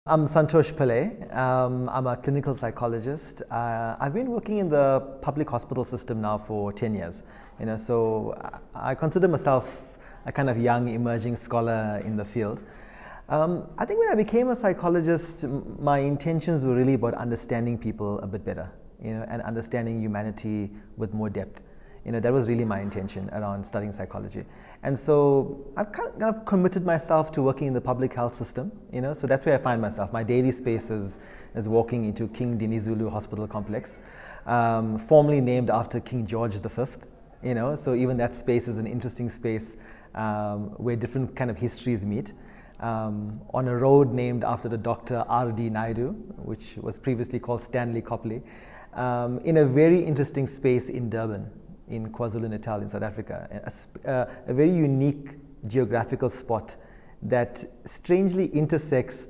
I'm Suntosh Pillay. I'm a clinical psychologist. I've been working in the public hospital system now for 10 years. So I consider myself a kind of young emerging scholar in the field. I think when I became a psychologist, my intentions were really about understanding people a bit better, and understanding humanity with more depth. That was really my intention around studying psychology. And so I've kind of committed myself to working in the public health system, so that's where I find myself. My daily space is walking into King Dinizulu Hospital Complex, formerly named after King George V, so even that space is an interesting space where different kind of histories meet. On a road named after the Dr. R.D. Naidu, which was previously called Stanley Copley, in a very interesting space in Durban, in KwaZulu-Natal in South Africa, a very unique geographical spot that strangely intersects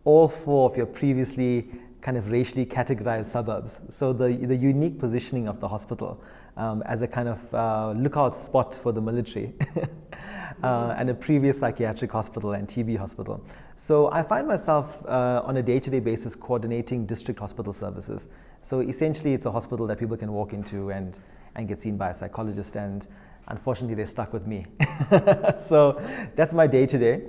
all four of your previously kind of racially categorized suburbs. So the unique positioning of the hospital as a kind of lookout spot for the military and a previous psychiatric hospital and TB hospital. So I find myself on a day-to-day basis coordinating district hospital services. So essentially it's a hospital that people can walk into and get seen by a psychologist, and unfortunately they're stuck with me. So that's my day-to-day.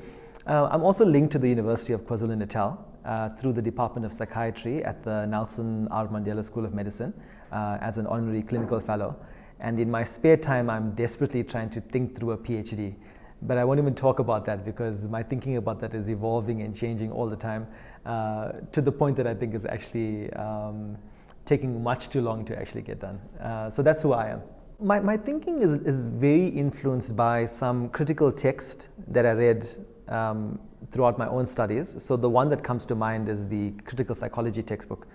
I'm also linked to the University of KwaZulu-Natal through the Department of Psychiatry at the Nelson R. Mandela School of Medicine as an honorary clinical fellow. And in my spare time, I'm desperately trying to think through a PhD. But I won't even talk about that because my thinking about that is evolving and changing all the time to the point that I think is actually taking much too long to actually get done. So that's who I am. My thinking is very influenced by some critical text that I read throughout my own studies. So the one that comes to mind is the critical psychology textbook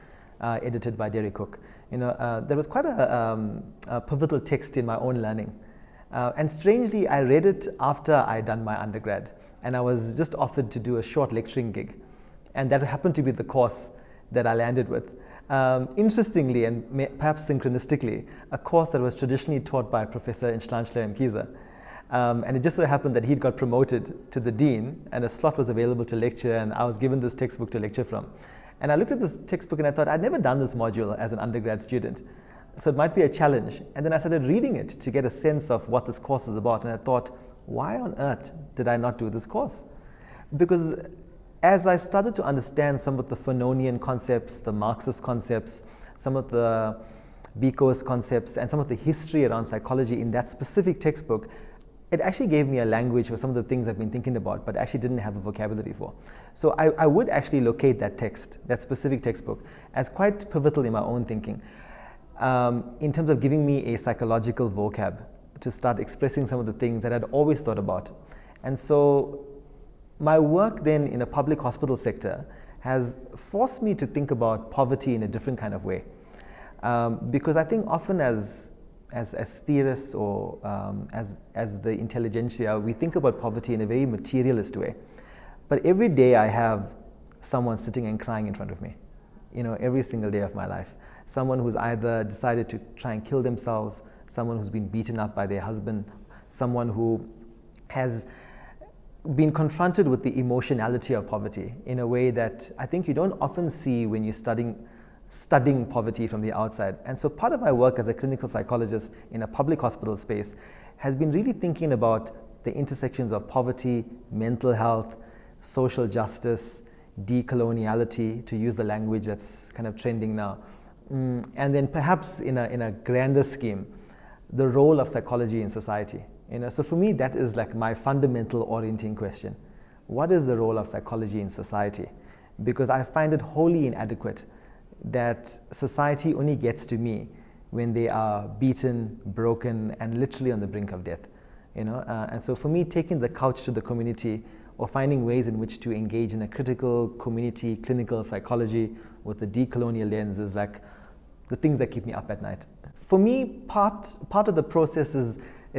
edited by Derek Cook. There was quite a pivotal text in my own learning. And strangely, I read it after I'd done my undergrad, and I was just offered to do a short lecturing gig. And that happened to be the course that I landed with. Interestingly, and perhaps synchronistically, a course that was traditionally taught by Professor Nhlanhla Mkhize. And it just so happened that he'd got promoted to the dean, and a slot was available to lecture, and I was given this textbook to lecture from. And I looked at this textbook and I thought, I'd never done this module as an undergrad student, so it might be a challenge. And then I started reading it to get a sense of what this course is about, and I thought, why on earth did I not do this course? Because as I started to understand some of the Fanonian concepts, the Marxist concepts, some of the Biko's concepts, and some of the history around psychology in that specific textbook, it actually gave me a language for some of the things I've been thinking about, but actually didn't have a vocabulary for. So I would actually locate that text, that specific textbook, as quite pivotal in my own thinking, in terms of giving me a psychological vocab to start expressing some of the things that I'd always thought about. And so my work then in a public hospital sector has forced me to think about poverty in a different kind of way. Because I think often as theorists or as the intelligentsia, we think about poverty in a very materialist way. But every day I have someone sitting and crying in front of me, every single day of my life. Someone who's either decided to try and kill themselves, someone who's been beaten up by their husband, someone who has been confronted with the emotionality of poverty in a way that I think you don't often see when you're studying poverty from the outside. And so part of my work as a clinical psychologist in a public hospital space has been really thinking about the intersections of poverty, mental health, social justice, decoloniality, to use the language that's kind of trending now. And then perhaps in a grander scheme, the role of psychology in society. So for me, that is like my fundamental orienting question. What is the role of psychology in society? Because I find it wholly inadequate that society only gets to me when they are beaten, broken, and literally on the brink of death. And so for me, taking the couch to the community or finding ways in which to engage in a critical community clinical psychology with a decolonial lens is like the things that keep me up at night. For me, part of the process is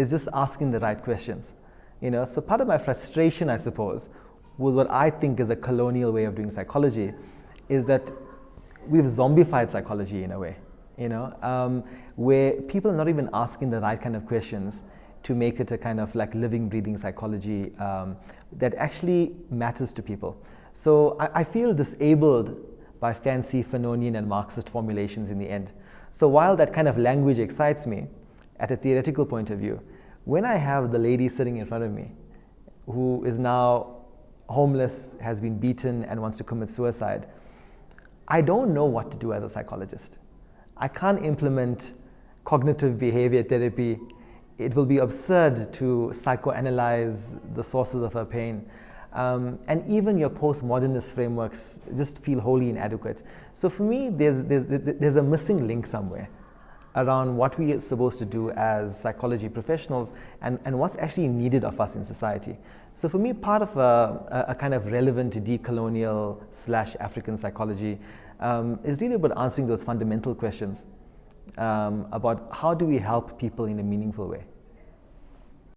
just asking the right questions. So part of my frustration, I suppose, with what I think is a colonial way of doing psychology is that we've zombified psychology in a way, where people are not even asking the right kind of questions to make it a kind of like living, breathing psychology that actually matters to people. So I feel disabled by fancy Fanonian and Marxist formulations in the end. So while that kind of language excites me at a theoretical point of view, when I have the lady sitting in front of me who is now homeless, has been beaten, and wants to commit suicide, I don't know what to do as a psychologist. I can't implement cognitive behavior therapy. It will be absurd to psychoanalyze the sources of her pain. And even your postmodernist frameworks just feel wholly inadequate. So for me, there's a missing link somewhere around what we are supposed to do as psychology professionals and what's actually needed of us in society. So for me, part of a kind of relevant decolonial / African psychology is really about answering those fundamental questions about how do we help people in a meaningful way.